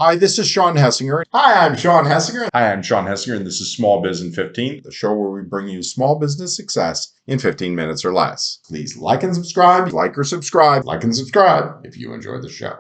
Hi, this is Sean Hessinger. Hi, I'm Sean Hessinger. Hi, I'm Sean Hessinger, and this is Small Biz in 15, the show where we bring you small business success in 15 minutes or less. Please like and subscribe, like and subscribe if you enjoy the show.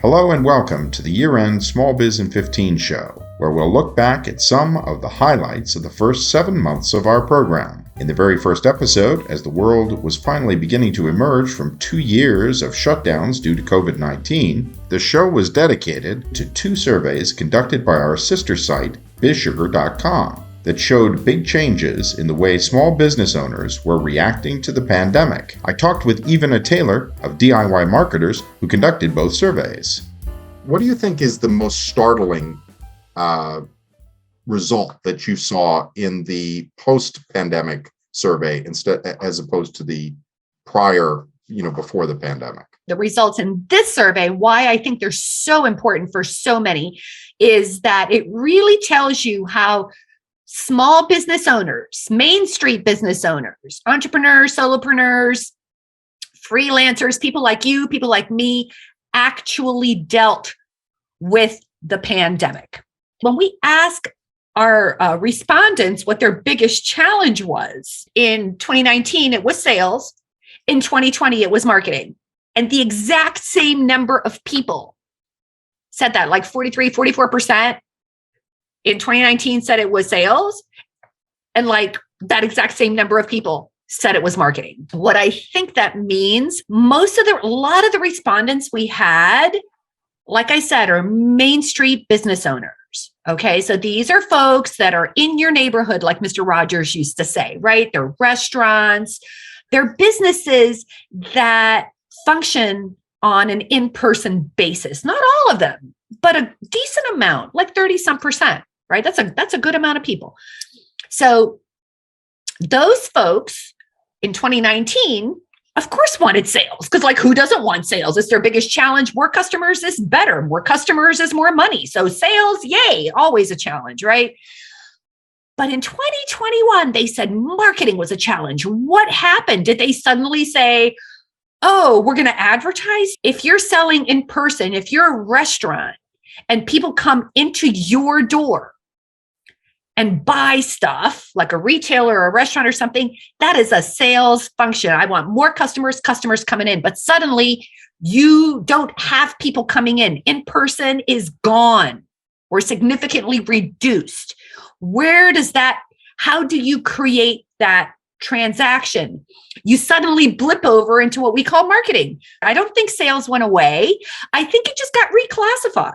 Hello and welcome to the year-end Small Biz in 15 show, where we'll look back at some of the highlights of the first 7 months of our program. In the very first episode, as the world was finally beginning to emerge from 2 years of shutdowns due to COVID-19, the show was dedicated to 2 surveys conducted by our sister site, bizsugar.com, that showed big changes in the way small business owners were reacting to the pandemic. I talked with Ivana Taylor of DIY Marketers, who conducted both surveys. What do you think is the most startling result that you saw in the post-pandemic survey as opposed to the prior, before the pandemic? The results in this survey, why I think they're so important for so many, is that it really tells you how small business owners, Main Street business owners, entrepreneurs, solopreneurs, freelancers, people like you, people like me, actually dealt with the pandemic. When we ask our respondents what their biggest challenge was, in 2019, it was sales. In 2020, it was marketing. And the exact same number of people said that, like 44% in 2019 said it was sales. And like that exact same number of people said it was marketing. What I think that means, a lot of the respondents we had, like I said, are Main Street business owners. Okay, so these are folks that are in your neighborhood, like Mr. Rogers used to say, right? They're restaurants, they're businesses that function on an in-person basis. Not all of them, but a decent amount, like 30-some%, right? That's a good amount of people. So those folks in 2019, of course, wanted sales, because who doesn't want sales? It's their biggest challenge. More customers is better. More customers is more money. So sales, yay, always a challenge, right? But in 2021, they said marketing was a challenge. What happened? Did they suddenly say, oh, we're going to advertise? If you're selling in person, if you're a restaurant and people come into your door and buy stuff like a retailer or a restaurant or something, that is a sales function. I want more customers coming in. But suddenly you don't have people coming in. In person is gone or significantly reduced. How do you create that transaction? You suddenly blip over into what we call marketing. I don't think sales went away. I think it just got reclassified.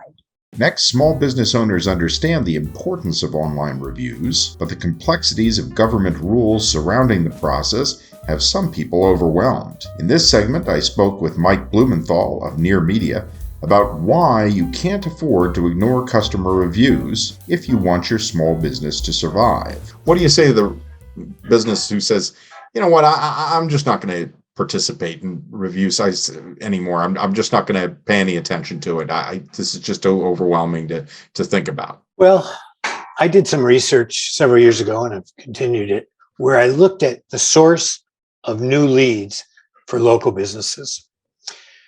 Next, small business owners understand the importance of online reviews, but the complexities of government rules surrounding the process have some people overwhelmed. In this segment, I spoke with Mike Blumenthal of Near Media about why you can't afford to ignore customer reviews if you want your small business to survive. What do you say to the business who says, you know what, I'm just not going to participate in review sites anymore. I'm just not going to pay any attention to it. This is just overwhelming to think about. Well, I did some research several years ago, and I've continued it, where I looked at the source of new leads for local businesses.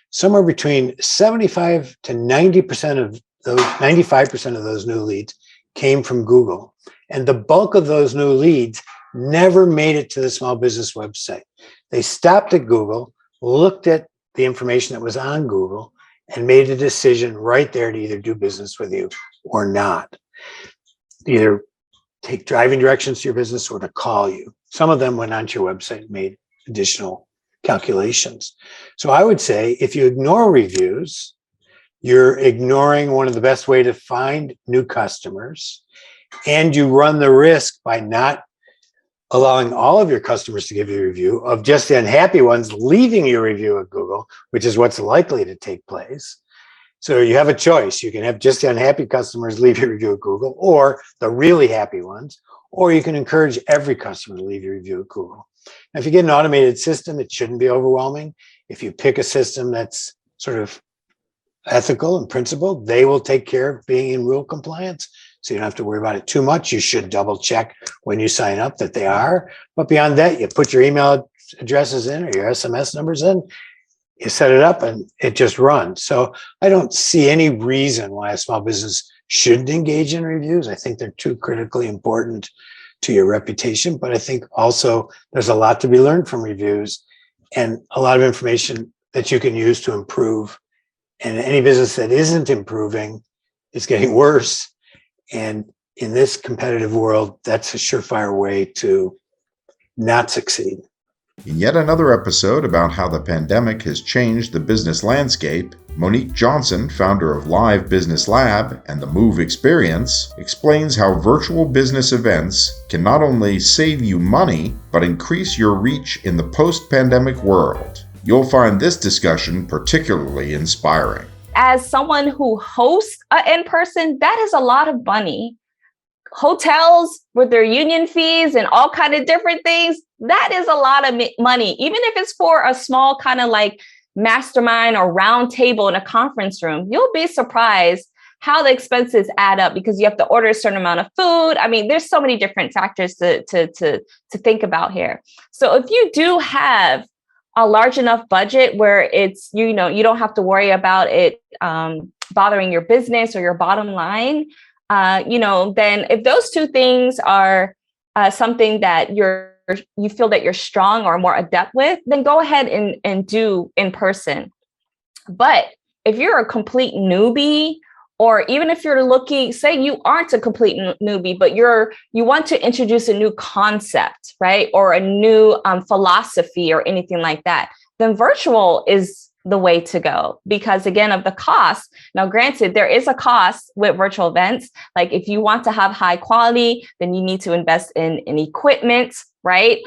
Somewhere between 75 to 90% of those, 95% of those new leads came from Google. And the bulk of those new leads never made it to the small business website. They stopped at Google, looked at the information that was on Google, and made a decision right there to either do business with you or not. Either take driving directions to your business or to call you. Some of them went onto your website and made additional calculations. So I would say if you ignore reviews, you're ignoring one of the best ways to find new customers, and you run the risk by not allowing all of your customers to give you a review of just the unhappy ones leaving you a review at Google, which is what's likely to take place. So you have a choice. You can have just the unhappy customers leave your review at Google, or the really happy ones, or you can encourage every customer to leave your review at Google. Now, if you get an automated system, it shouldn't be overwhelming. If you pick a system that's sort of ethical and principled, they will take care of being in rule compliance. So you don't have to worry about it too much. You should double check when you sign up that they are. But beyond that, you put your email addresses in or your SMS numbers in, you set it up and it just runs. So I don't see any reason why a small business shouldn't engage in reviews. I think they're too critically important to your reputation, but I think also there's a lot to be learned from reviews and a lot of information that you can use to improve. And any business that isn't improving is getting worse. And in this competitive world, that's a surefire way to not succeed. In yet another episode about how the pandemic has changed the business landscape, Monique Johnson, founder of Live Business Lab and the Move Experience, explains how virtual business events can not only save you money, but increase your reach in the post-pandemic world. You'll find this discussion particularly inspiring. As someone who hosts an in-person, that is a lot of money. Hotels with their union fees and all kind of different things, that is a lot of money, even if it's for a small kind of like mastermind or round table in a conference room. You'll be surprised how the expenses add up because you have to order a certain amount of food. I mean, there's so many different factors to think about here. So if you do have a large enough budget where it's, you don't have to worry about it bothering your business or your bottom line, then if those two things are something that you feel that you're strong or more adept with, then go ahead and do in person. But if you're a complete newbie, or even if you're looking, say you aren't a complete newbie, but you want to introduce a new concept, right? Or a new philosophy or anything like that, then virtual is the way to go because again, of the cost. Now, granted, there is a cost with virtual events. Like if you want to have high quality, then you need to invest in equipment, right?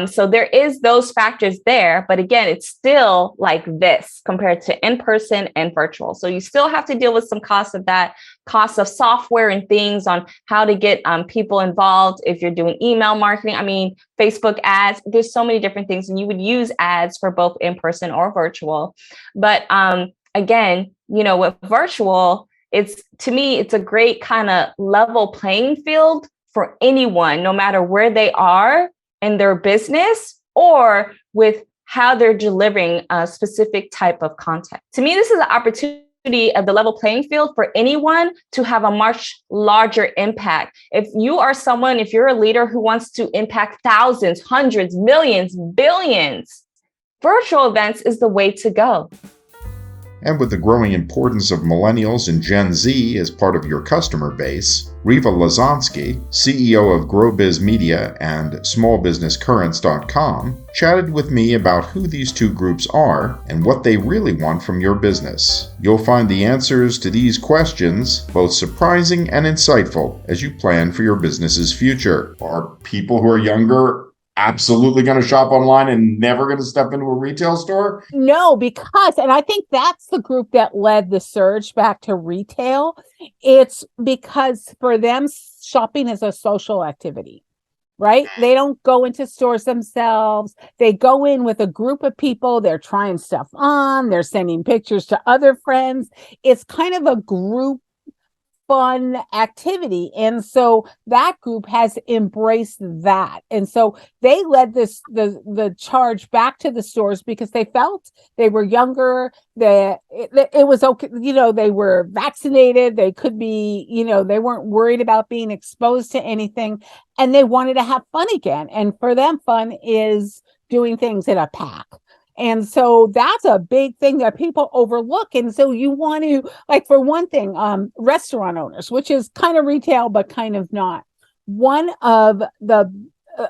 So there is those factors there, but again, it's still like this compared to in-person and virtual. So you still have to deal with some costs of that, costs of software and things on how to get people involved. If you're doing email marketing, I mean, Facebook ads, there's so many different things and you would use ads for both in-person or virtual. But again, with virtual, to me, it's a great kind of level playing field for anyone, no matter where they are in their business or with how they're delivering a specific type of content. To me, this is an opportunity of the level playing field for anyone to have a much larger impact. If you're a leader who wants to impact thousands, hundreds, millions, billions, virtual events is the way to go. And with the growing importance of millennials and Gen Z as part of your customer base, Riva Lazonsky, CEO of GrowBiz Media and SmallBusinessCurrents.com, chatted with me about who these two groups are and what they really want from your business. You'll find the answers to these questions both surprising and insightful as you plan for your business's future. Are people who are younger absolutely going to shop online and never going to step into a retail store? No, and I think that's the group that led the surge back to retail. It's because for them, shopping is a social activity, right? They don't go into stores themselves. They go in with a group of people. They're trying stuff on. They're sending pictures to other friends. It's kind of a group fun activity. And so that group has embraced that. And so they led the charge back to the stores because they felt they were younger, that it was okay. They were vaccinated. They could be, they weren't worried about being exposed to anything and they wanted to have fun again. And for them, fun is doing things in a pack. And so that's a big thing that people overlook. And so you want to, like, for one thing, restaurant owners, which is kind of retail, but kind of not. One of the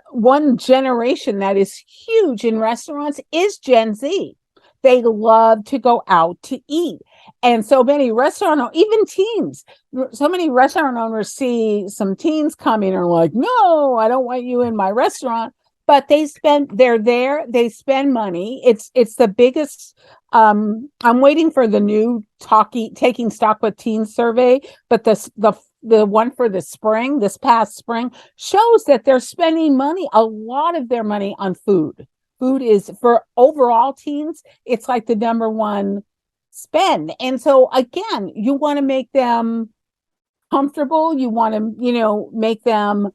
one generation that is huge in restaurants is Gen Z. They love to go out to eat. And so many even teens, so many restaurant owners see some teens coming and are like, no, I don't want you in my restaurant. But they're there, they spend money. It's the biggest, I'm waiting for the new Taking Stock with Teens survey, but the one for this past spring, shows that they're spending a lot of their money on food. Food is, for overall teens, it's like the number one spend. And so again, you want to make them comfortable. You want to, make them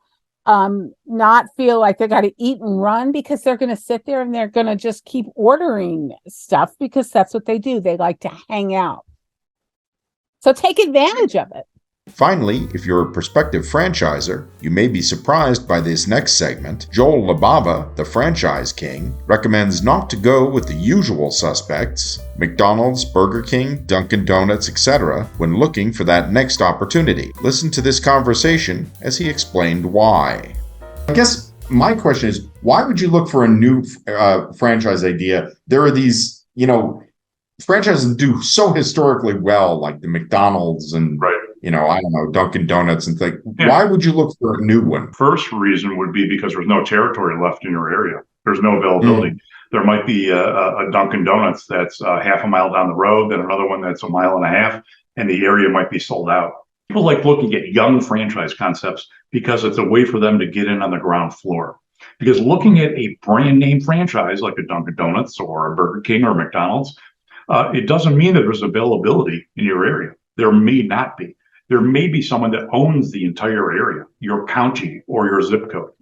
not feel like they got to eat and run, because they're going to sit there and they're going to just keep ordering stuff because that's what they do. They like to hang out. So take advantage of it. Finally, if you're a prospective franchisor, you may be surprised by this next segment. Joel Labava, the franchise king, recommends not to go with the usual suspects, McDonald's, Burger King, Dunkin' Donuts, etc., when looking for that next opportunity. Listen to this conversation as he explained why. I guess my question is, why would you look for a new franchise idea? There are these, franchises do so historically well, like the McDonald's and Right. I don't know, Dunkin' Donuts and things. Yeah. Why would you look for a new one? First reason would be because there's no territory left in your area. There's no availability. There might be a Dunkin' Donuts that's half a mile down the road, then another one that's a mile and a half, and the area might be sold out. People like looking at young franchise concepts because it's a way for them to get in on the ground floor. Because looking at a brand name franchise like a Dunkin' Donuts or a Burger King or McDonald's, it doesn't mean that there's availability in your area. There may not be. There may be someone that owns the entire area, your county or your zip code.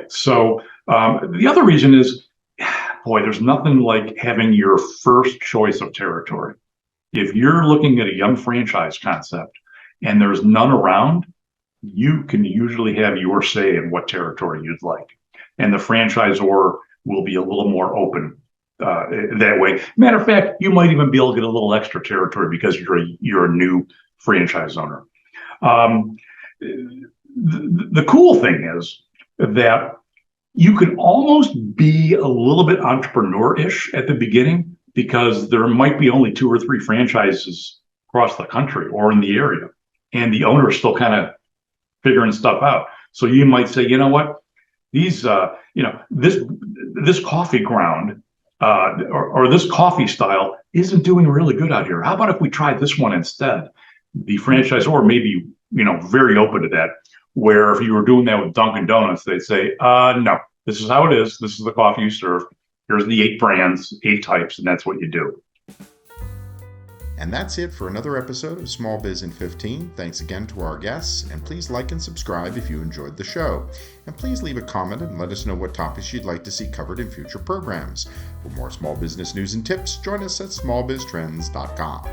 So the other reason is, there's nothing like having your first choice of territory. If you're looking at a young franchise concept and there's none around, you can usually have your say in what territory you'd like. And the franchisor will be a little more open that way. Matter of fact, you might even be able to get a little extra territory because you're a new franchise owner. The cool thing is that you could almost be a little bit entrepreneur-ish at the beginning, because there might be only 2 or 3 franchises across the country or in the area, and the owner is still kind of figuring stuff out. So you might say, you know what, these, this coffee ground or this coffee style isn't doing really good out here. How about if we try this one instead? The franchisor may be, very open to that. Where if you were doing that with Dunkin' Donuts, they'd say, no, this is how it is. This is the coffee you serve. Here's the 8 brands, 8 types, and that's what you do. And that's it for another episode of Small Biz in 15. Thanks again to our guests, and please like and subscribe if you enjoyed the show. And please leave a comment and let us know what topics you'd like to see covered in future programs. For more small business news and tips, join us at smallbiztrends.com.